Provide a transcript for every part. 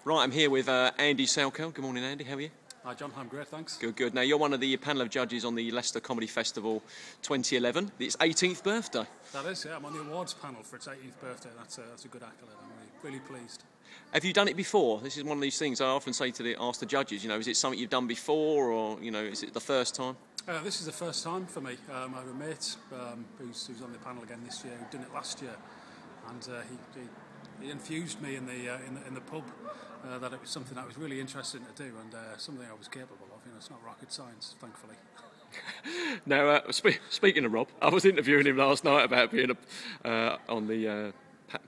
Right, I'm here with Andy Salkeld. Good morning, Andy. How are you? Hi, John. I'm great, thanks. Good, good. Now, you're one of the panel of judges on the Leicester Comedy Festival 2011. It's 18th birthday. That is, yeah. I'm on the awards panel for its 18th birthday. That's a good accolade. I'm really pleased. Have you done it before? This is one of these things I often say ask the judges, is it something you've done before, or, is it the first time? This is the first time for me. I have a mate who's on the panel again this year, who did it last year, and he infused me in the pub that it was something that was really interesting to do, and something I was capable of. It's not rocket science, thankfully. Now, speaking of Rob, I was interviewing him last night about being on the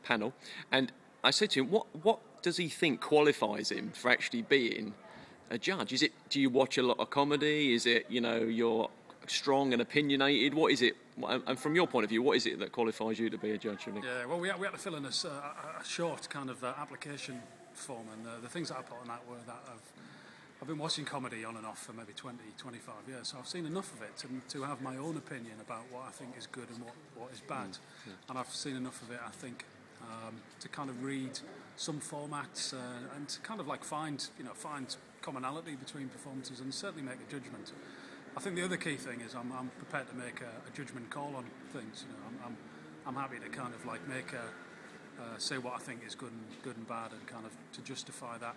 panel, and I said to him, what does he think qualifies him for actually being a judge? Do you watch a lot of comedy? Is it, you're strong and opinionated? What is it? And from your point of view, what is it that qualifies you to be a judge? Yeah, well, we had to fill in a short kind of application form, and the things that I put on that were that I've been watching comedy on and off for maybe 20, 25 years, so I've seen enough of it to have my own opinion about what I think is good and what is bad. And I've seen enough of it, I think, to kind of read some formats and to kind of like find commonality between performances and certainly make a judgment. I think the other key thing is I'm prepared to make a judgment call on things. I'm happy to kind of like make say what I think is good and bad, and kind of to justify that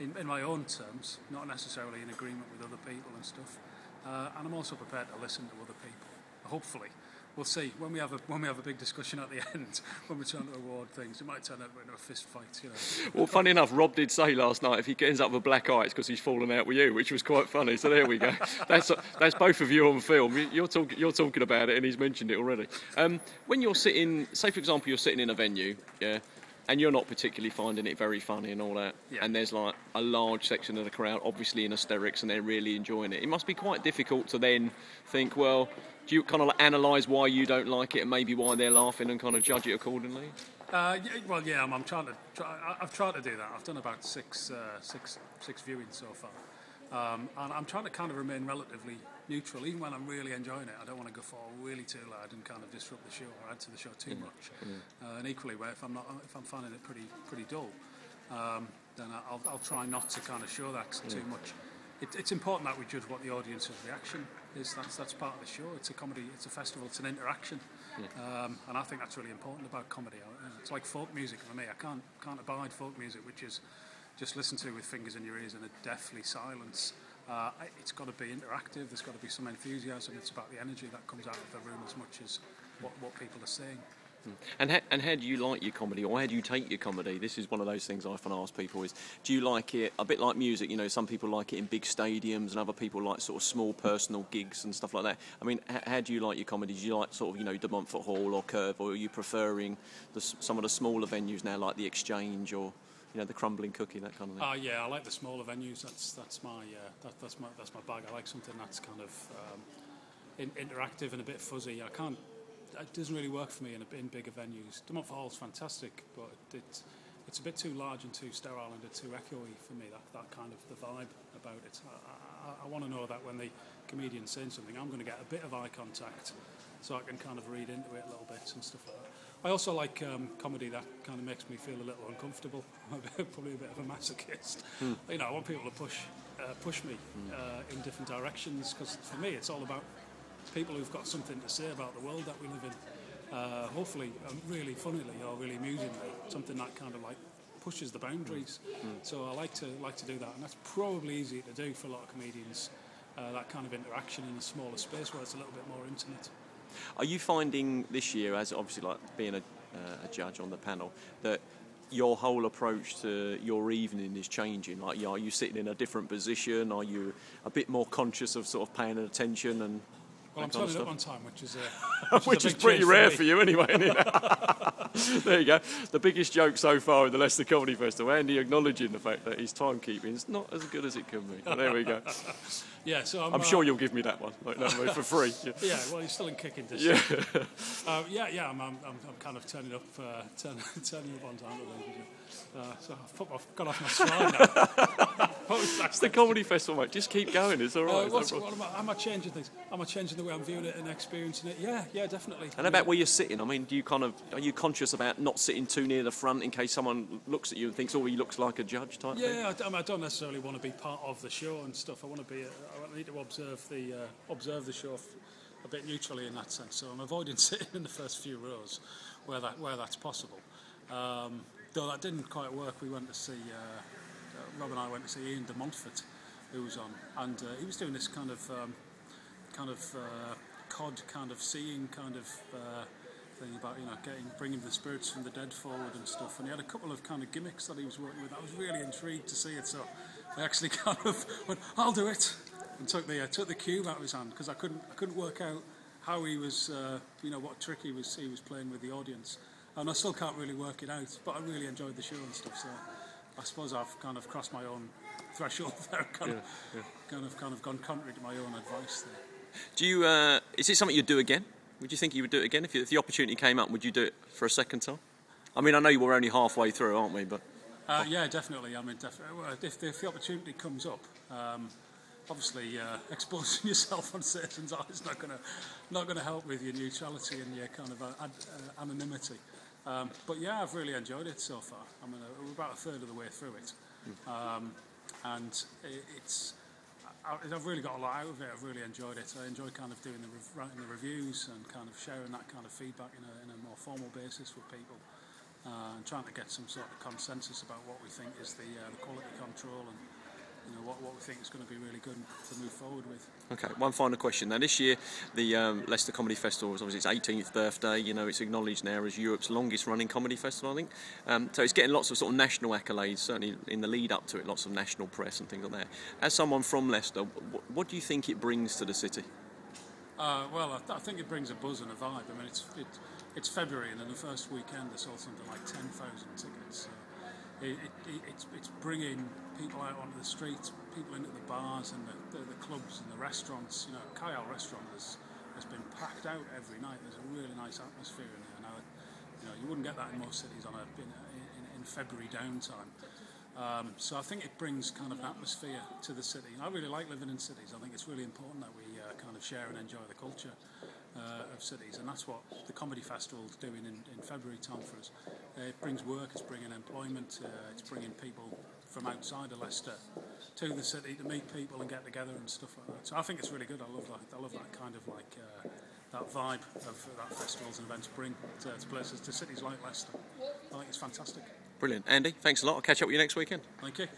in my own terms, not necessarily in agreement with other people and stuff. And I'm also prepared to listen to other people. Hopefully, we'll see when we have a big discussion at the end when we're trying to award things. It might turn out into a fist fight, Well, funny enough, Rob did say last night if he ends up with a black eye, it's because he's fallen out with you, which was quite funny. So there we go. That's both of you on film. You're talking about it, and he's mentioned it already. When you're sitting, say for example, you're sitting in a venue, yeah, and you're not particularly finding it very funny and all that, and there's like a large section of the crowd obviously in hysterics and they're really enjoying it. It must be quite difficult to then think, well, do you kind of like analyse why you don't like it and maybe why they're laughing and kind of judge it accordingly? I'm trying to. I've tried to do that. I've done about six viewings so far, and I'm trying to kind of remain relatively neutral, even when I'm really enjoying it. I don't want to go for really too loud and kind of disrupt the show or add to the show too much. And equally, if I'm finding it pretty dull, then I'll try not to kind of show that too much. It's important that we judge what the audience's reaction is. That's part of the show. It's a comedy. It's a festival. It's an interaction, and I think that's really important about comedy. It's like folk music for me. I can't abide folk music, which is just listened to with fingers in your ears and a deathly silence. It's got to be interactive. There's got to be some enthusiasm. It's about the energy that comes out of the room as much as what people are saying. And how do you like your comedy, or how do you take your comedy? This is one of those things I often ask people is, do you like it, a bit like music, some people like it in big stadiums and other people like sort of small personal gigs and stuff like that. I mean, how do you like your comedy? Do you like sort of, De Montfort Hall or Curve, or are you preferring some of the smaller venues now like the Exchange or, the Crumbling Cookie, that kind of thing? Yeah, I like the smaller venues. That's my bag. I like something that's kind of interactive and a bit fuzzy. It doesn't really work for me in bigger venues. De Montfort Hall's fantastic, but it's a bit too large and too sterile and too echoey for me. That kind of the vibe about it. I want to know that when the comedian's saying something, I'm going to get a bit of eye contact, so I can kind of read into it a little bit and stuff like that. I also like comedy that kind of makes me feel a little uncomfortable. I'm probably a bit of a masochist. I want people to push me in different directions, because for me it's all about people who've got something to say about the world that we live in. Hopefully, really funnily or really amusingly, something that kind of like pushes the boundaries. So I like to do that, and that's probably easier to do for a lot of comedians. That kind of interaction in a smaller space where it's a little bit more intimate. Are you finding this year, as obviously like being a judge on the panel, that your whole approach to your evening is changing? Like, are you sitting in a different position? Are you a bit more conscious of sort of paying attention and? Well, I'm turning up on time, which is which is pretty rare for you anyway, isn't it? There you go. The biggest joke so far in the Leicester Comedy Festival, Andy acknowledging the fact that his timekeeping is not as good as it can be. There we go. Yeah, so I'm sure you'll give me that one, for free. Yeah, well, you're still in kicking this. Yeah. I'm kind of turning up on time. So I've got off my stride now. It's the comedy festival, mate. Just keep going. It's all right. Am I changing things? Am I changing the way I'm viewing it and experiencing it? Yeah, definitely. And about where you're sitting, I mean, are you conscious conscious about not sitting too near the front in case someone looks at you and thinks, oh, he looks like a judge type thing? Yeah, I don't necessarily want to be part of the show and stuff. I need to observe the show a bit neutrally in that sense. So I'm avoiding sitting in the first few rows where that's possible. Though that didn't quite work, we went to see Rob and I went to see Ian de Montfort, who was on, and he was doing this kind of cod kind of seeing kind of thing about bringing the spirits from the dead forward and stuff. And he had a couple of kind of gimmicks that he was working with. I was really intrigued to see it, so I actually kind of went, "I'll do it," and took the cube out of his hand because I couldn't work out how he was what trick he was playing with the audience. And I still can't really work it out, but I really enjoyed the show and stuff. So I suppose I've kind of crossed my own threshold there, kind of gone contrary to my own advice there. Do you? Is it something you'd do again? Would you think you would do it again if the opportunity came up? Would you do it for a second time? I mean, I know we're only halfway through, aren't we? But yeah, definitely. I mean, if the opportunity comes up. Obviously, exposing yourself on citizens' eye is not going to help with your neutrality and your kind of anonymity. But yeah, I've really enjoyed it so far. I mean, we're about a third of the way through it, and I've really got a lot out of it. I've really enjoyed it. I enjoy kind of writing the reviews and kind of sharing that kind of feedback in a more formal basis with people, and trying to get some sort of consensus about what we think is the quality control and what we think is going to be really good to move forward with. Okay, one final question. Now, this year, the Leicester Comedy Festival was obviously its 18th birthday. It's acknowledged now as Europe's longest-running comedy festival, I think. So it's getting lots of sort of national accolades, certainly in the lead up to it, lots of national press and things like that. As someone from Leicester, what do you think it brings to the city? Well, I think it brings a buzz and a vibe. I mean, it's February, and in the first weekend, I saw something like 10,000 tickets. It's bringing people out onto the streets, people into the bars and the clubs and the restaurants. Kyle restaurant has been packed out every night. There's a really nice atmosphere in there now. You wouldn't get that in most cities in February downtime. So I think it brings kind of an atmosphere to the city. I really like living in cities. I think it's really important that we kind of share and enjoy the culture of cities, and that's what the Comedy Festival is doing in February time for us. It brings work, it's bringing employment, it's bringing people from outside of Leicester to the city to meet people and get together and stuff like that. So I think it's really good. I love that kind of like that vibe of that festivals and events bring to places, to cities like Leicester. I think it's fantastic. Brilliant. Andy, thanks a lot. I'll catch up with you next weekend. Thank you.